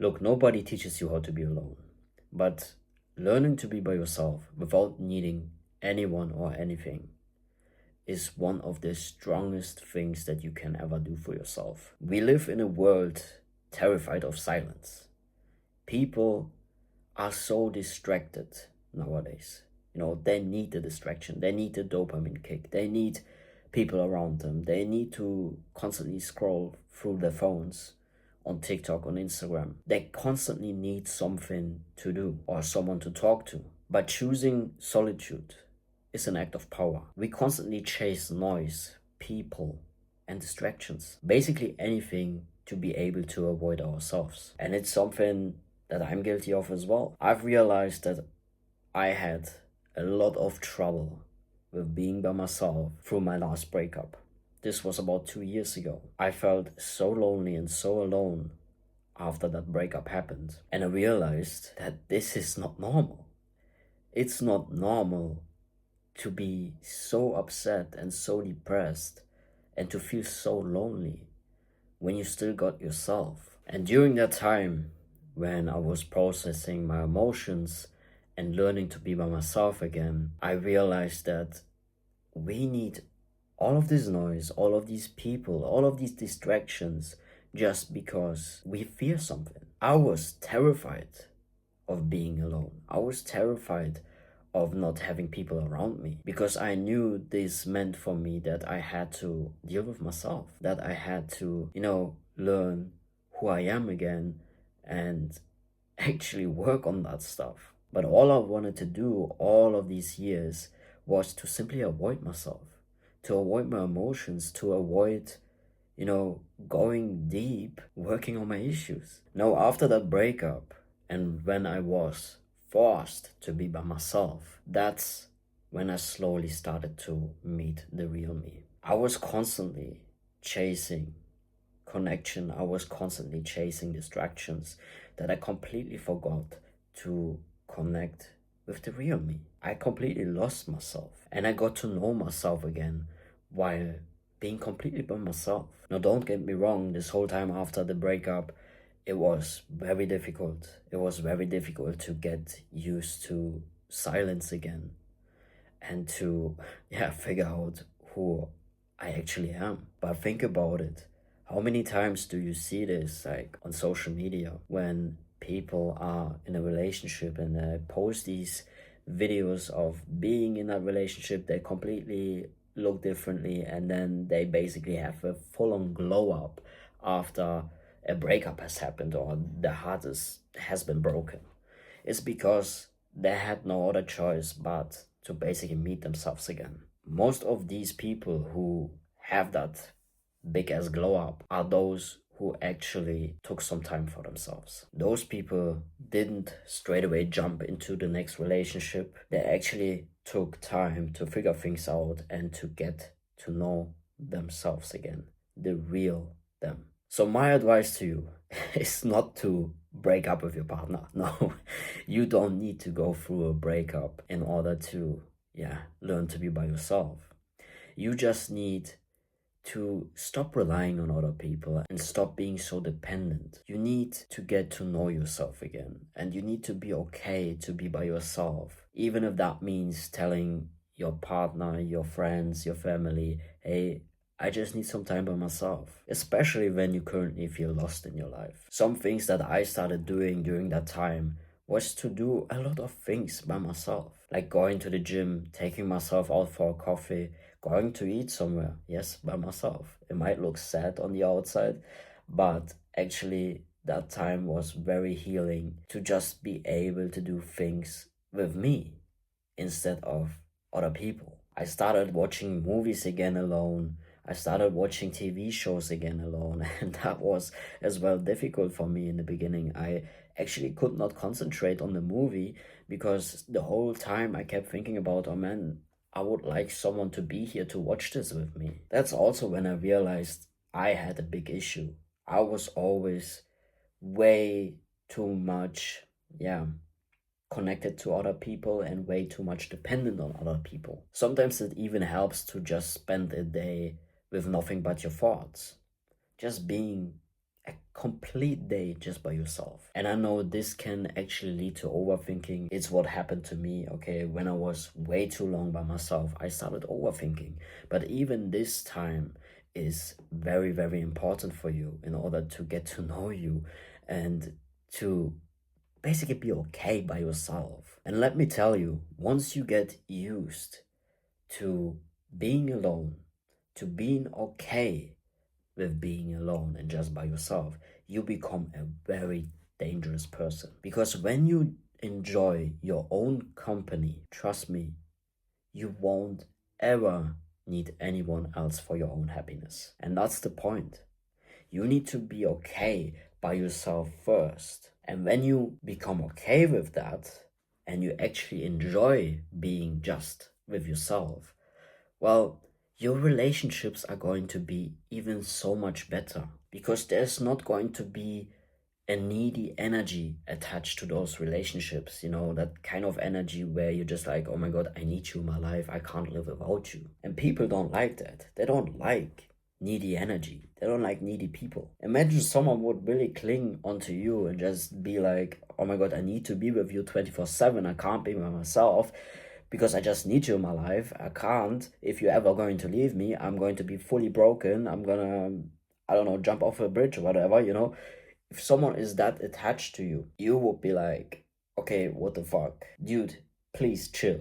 Look, nobody teaches you how to be alone, but learning to be by yourself without needing anyone or anything is one of the strongest things that you can ever do for yourself. We live in a world terrified of silence. People are so distracted nowadays. They need the distraction, they need the dopamine kick, they need people around them, they need to constantly scroll through their phones on TikTok, on Instagram. They constantly need something to do or someone to talk to. But choosing solitude is an act of power. We constantly chase noise, people, and distractions. Basically anything to be able to avoid ourselves. And it's something that I'm guilty of as well. I've realized that I had a lot of trouble with being by myself through my last breakup. This was about 2 years ago. I felt so lonely and so alone after that breakup happened. And I realized that this is not normal. It's not normal to be so upset and so depressed and to feel so lonely when you still got yourself. And during that time, when I was processing my emotions and learning to be by myself again, I realized that we need all of this noise, all of these people, all of these distractions just because we fear something. I was terrified of being alone. I was terrified of not having people around me because I knew this meant for me that I had to deal with myself, that I had to, learn who I am again and actually work on that stuff. But all I wanted to do all of these years was to simply avoid myself, to avoid my emotions, to avoid, going deep, working on my issues. Now, after that breakup, and when I was forced to be by myself, that's when I slowly started to meet the real me. I was constantly chasing connection, I was constantly chasing distractions that I completely forgot to connect with the real me. I completely lost myself and I got to know myself again while being completely by myself. Now, don't get me wrong, this whole time after the breakup, it was very difficult. It was very difficult to get used to silence again and to, figure out who I actually am. But think about it. How many times do you see this, like on social media, when people are in a relationship and they post these videos of being in that relationship, they completely look differently, and then they basically have a full-on glow up after a breakup has happened or the has been broken. It's because they had no other choice but to basically meet themselves again. Most of these people who have that big ass glow up are those who actually took some time for themselves. Those people didn't straight away jump into the next relationship. They actually took time to figure things out and to get to know themselves again, the real them. So my advice to you is not to break up with your partner. No, you don't need to go through a breakup in order to, learn to be by yourself. You just need to stop relying on other people and stop being so dependent. You need to get to know yourself again, and you need to be okay to be by yourself, even if that means telling your partner, your friends, your family, hey, I just need some time by myself, especially when you currently feel lost in your life. Some things that I started doing during that time was to do a lot of things by myself, like going to the gym, taking myself out for a coffee, going to eat somewhere, yes, by myself. It might look sad on the outside, but actually that time was very healing to just be able to do things with me instead of other people. I started watching movies again alone. I started watching TV shows again alone, and that was as well difficult for me in the beginning. I actually could not concentrate on the movie because the whole time I kept thinking about, oh man, I would like someone to be here to watch this with me. That's also when I realized I had a big issue. I was always way too much, connected to other people and way too much dependent on other people. Sometimes it even helps to just spend a day with nothing but your thoughts. Just being a complete day just by yourself. And I know this can actually lead to overthinking. It's what happened to me, okay? When I was way too long by myself, I started overthinking. But even this time is very, very important for you in order to get to know you and to basically be okay by yourself. And let me tell you, once you get used to being alone, to being okay with being alone and just by yourself, you become a very dangerous person. Because when you enjoy your own company, trust me, you won't ever need anyone else for your own happiness. And that's the point. You need to be okay by yourself first. And when you become okay with that and you actually enjoy being just with yourself, well, your relationships are going to be even so much better because there's not going to be a needy energy attached to those relationships, that kind of energy where you're just like, oh my God, I need you in my life. I can't live without you. And people don't like that. They don't like needy energy. They don't like needy people. Imagine someone would really cling onto you and just be like, oh my God, I need to be with you 24/7. I can't be by myself because I just need you in my life. I can't. If you're ever going to leave me, I'm going to be fully broken. I'm gonna, I don't know, jump off a bridge or whatever, If someone is that attached to you, you would be like, okay, what the fuck? Dude, please chill.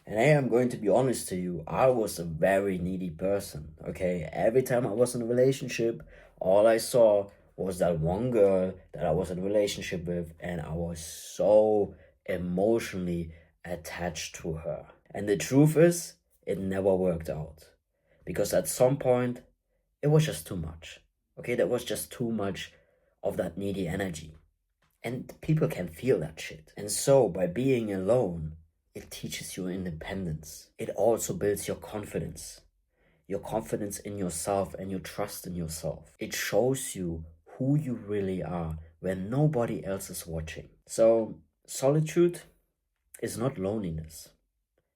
And I am going to be honest to you, I was a very needy person, okay? Every time I was in a relationship, all I saw was that one girl that I was in a relationship with, and I was so emotionally attached to her. And the truth is, it never worked out. Because at some point, it was just too much. Okay, there was just too much of that needy energy. And people can feel that shit. And so, by being alone, it teaches you independence. It also builds your confidence in yourself and your trust in yourself. It shows you who you really are when nobody else is watching. So, solitude is not loneliness.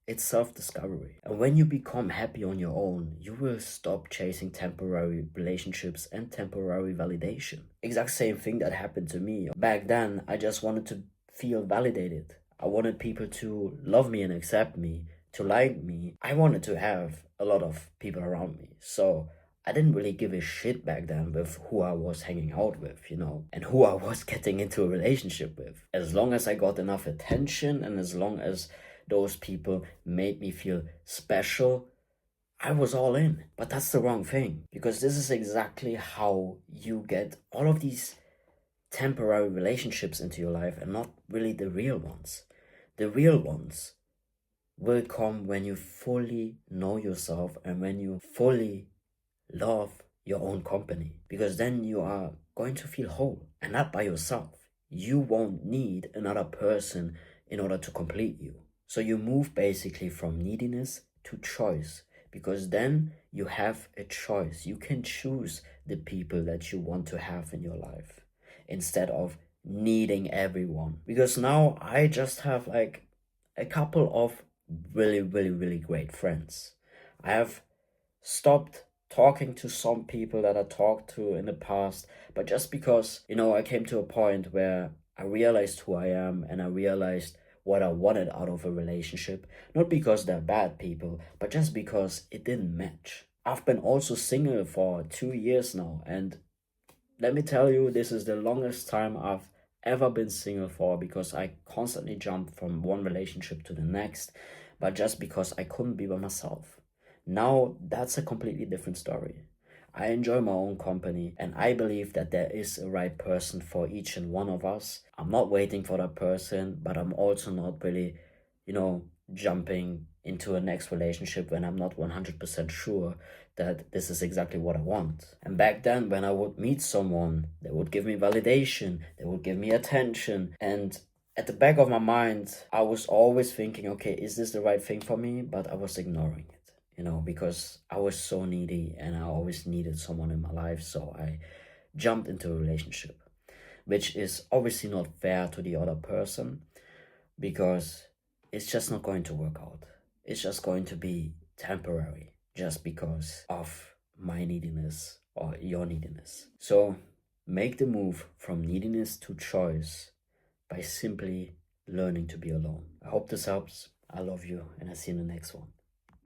It's self-discovery. And when you become happy on your own, you will stop chasing temporary relationships and temporary validation. Exact same thing that happened to me. Back then, I just wanted to feel validated. I wanted people to love me and accept me, to like me. I wanted to have a lot of people around me. So I didn't really give a shit back then with who I was hanging out with, and who I was getting into a relationship with. As long as I got enough attention and as long as those people made me feel special, I was all in. But that's the wrong thing, because this is exactly how you get all of these temporary relationships into your life and not really the real ones. The real ones will come when you fully know yourself and when you fully love your own company, because then you are going to feel whole and not by yourself. You won't need another person in order to complete you. So you move basically from neediness to choice, because then you have a choice. You can choose the people that you want to have in your life instead of needing everyone. Because now I just have like a couple of really, really, really great friends. I have stopped talking to some people that I talked to in the past, but just because, I came to a point where I realized who I am and I realized what I wanted out of a relationship, not because they're bad people, but just because it didn't match. I've been also single for 2 years now, and let me tell you, this is the longest time I've ever been single for, because I constantly jumped from one relationship to the next, but just because I couldn't be by myself. Now, that's a completely different story. I enjoy my own company, and I believe that there is a right person for each and one of us. I'm not waiting for that person, but I'm also not really, jumping into a next relationship when I'm not 100% sure that this is exactly what I want. And back then, when I would meet someone, they would give me validation, they would give me attention, and at the back of my mind, I was always thinking, okay, is this the right thing for me? But I was ignoring it. Because I was so needy and I always needed someone in my life. So I jumped into a relationship, which is obviously not fair to the other person, because it's just not going to work out. It's just going to be temporary just because of my neediness or your neediness. So make the move from neediness to choice by simply learning to be alone. I hope this helps. I love you, and I see you in the next one.